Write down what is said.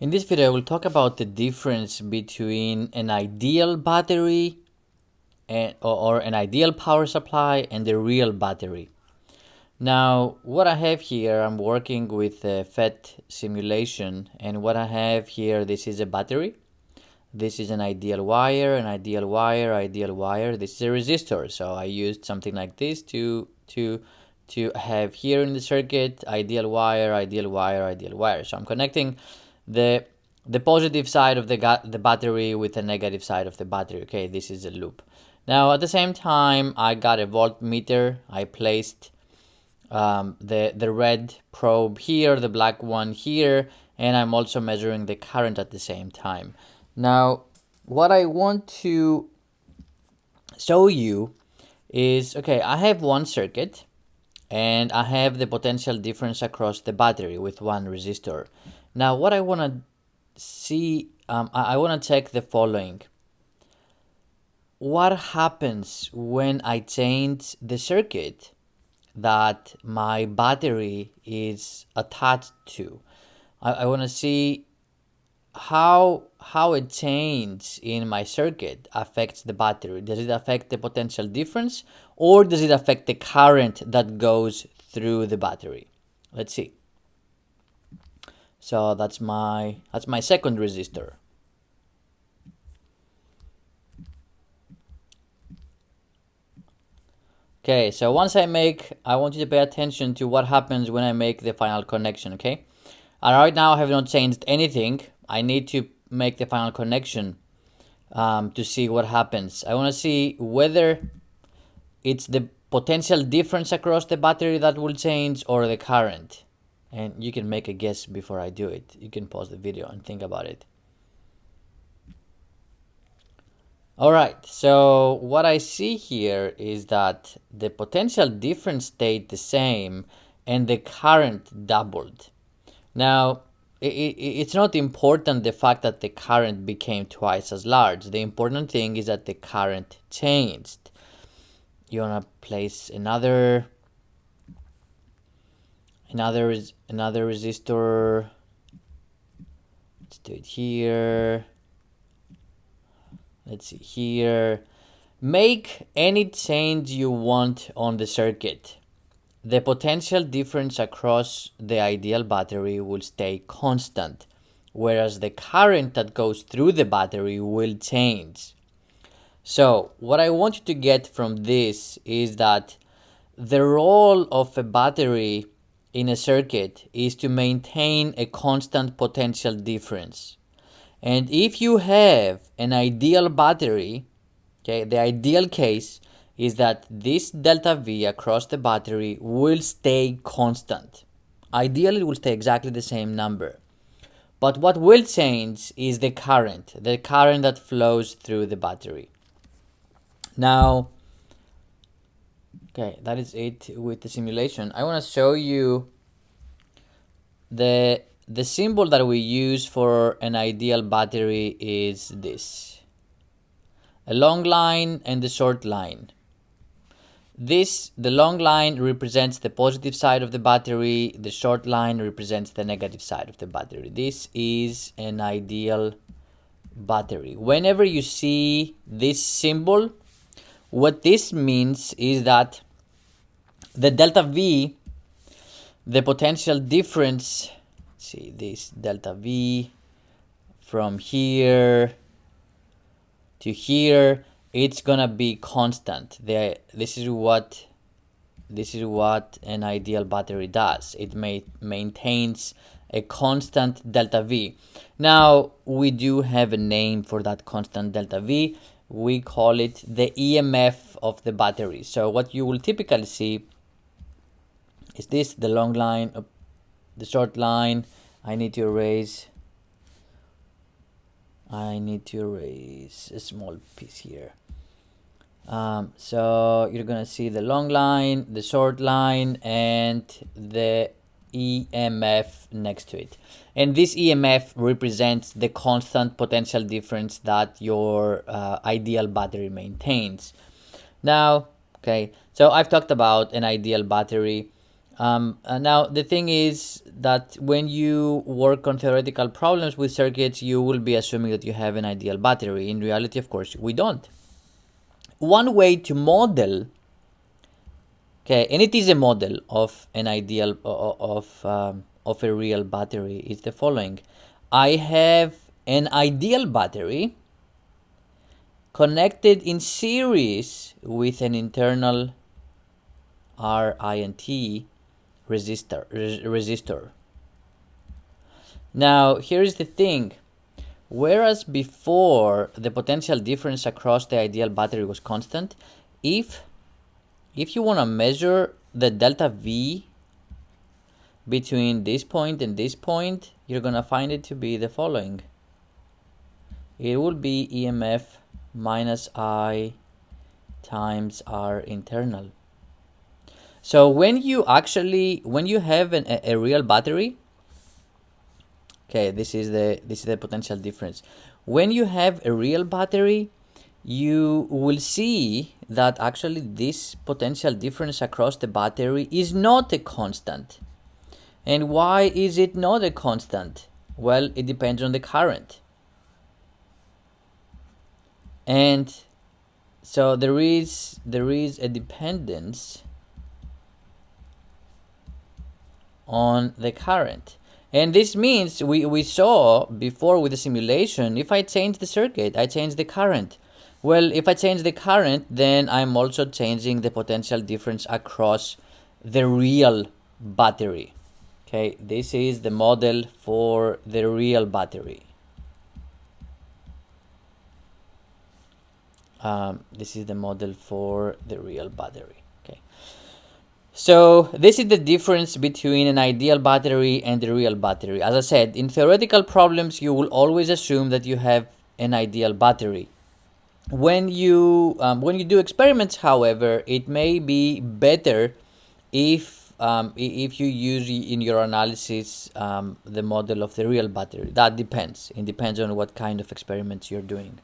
In this video, I will talk about the difference between an ideal battery or an ideal power supply and the real battery. Now, what I have here, I'm working with a FET simulation, and what I have here, this is a battery. This is an ideal wire, an ideal wire, ideal wire. This is a resistor. So I used something like this to have here in the circuit ideal wire, ideal wire, ideal wire. So I'm connecting the positive side of the battery with the negative side of the battery. Okay, this is a loop. Now at the same time, I got a voltmeter. I placed the red probe here, the black one here, and I'm also measuring the current at the same time. Now, what I want to show you is, okay, I have one circuit and I have the potential difference across the battery with one resistor. Now, what I want to see, I want to check the following. What happens when I change the circuit that my battery is attached to? I want to see how a change in my circuit affects the battery. Does it affect the potential difference, or does it affect the current that goes through the battery? Let's see. So that's my second resistor. Okay, so once I want you to pay attention to what happens when I make the final connection, okay? Right now I have not changed anything. I need to make the final connection to see what happens. I want to see whether it's the potential difference across the battery that will change or the current. And you can make a guess before I do it. You can pause the video and think about it. Alright, so what I see here is that the potential difference stayed the same and the current doubled. Now, it's not important the fact that the current became twice as large. The important thing is that the current changed. You want to place another resistor. Let's do it here. Let's see here. Make any change you want on the circuit. The potential difference across the ideal battery will stay constant, whereas the current that goes through the battery will change. So what I want you to get from this is that the role of a battery in a circuit is to maintain a constant potential difference. And if you have an ideal battery, okay, the ideal case is that this delta V across the battery will stay constant. Ideally, it will stay exactly the same number. But what will change is the current that flows through the battery. Now, okay, that is it with the simulation. I want to show you the symbol that we use for an ideal battery is this. A long line and a short line. The long line represents the positive side of the battery, the short line represents the negative side of the battery. This is an ideal battery. Whenever you see this symbol, what this means is that the delta V, the potential difference, see this delta V from here to here, it's gonna be constant. This is what an ideal battery does. It maintains a constant delta V. Now we do have a name for that constant delta V. We call it the EMF of the battery. So what you will typically see is this, the long line, the short line. I need to erase a small piece here. So you're gonna see the long line, the short line, and the EMF next to it. And this EMF represents the constant potential difference that your ideal battery maintains. Now, okay, so I've talked about an ideal battery. Now, the thing is that when you work on theoretical problems with circuits, you will be assuming that you have an ideal battery. In reality, of course, we don't. One way to model, okay, and it is a model of an ideal of a real battery, is the following. I have an ideal battery connected in series with an internal R, I, and T resistor. Now, here's the thing. Whereas before the potential difference across the ideal battery was constant, if you want to measure the delta V between this point and this point, you're going to find it to be the following. It will be EMF minus I times R internal. So when you have a real battery, okay, this is the potential difference. When you have a real battery, you will see that actually this potential difference across the battery is not a constant. And why is it not a constant? Well, it depends on the current. And so there is a dependence on the current. And this means we saw before with the simulation, if I change the circuit, I change the current. Well, if I change the current, then I'm also changing the potential difference across the real battery. Okay, this is the model for the real battery. This is the model for the real battery. Okay. So this is the difference between an ideal battery and the real battery. As I said, in theoretical problems, you will always assume that you have an ideal battery. When you do experiments, however, it may be better if you use in your analysis the model of the real battery. That depends. It depends on what kind of experiments you're doing.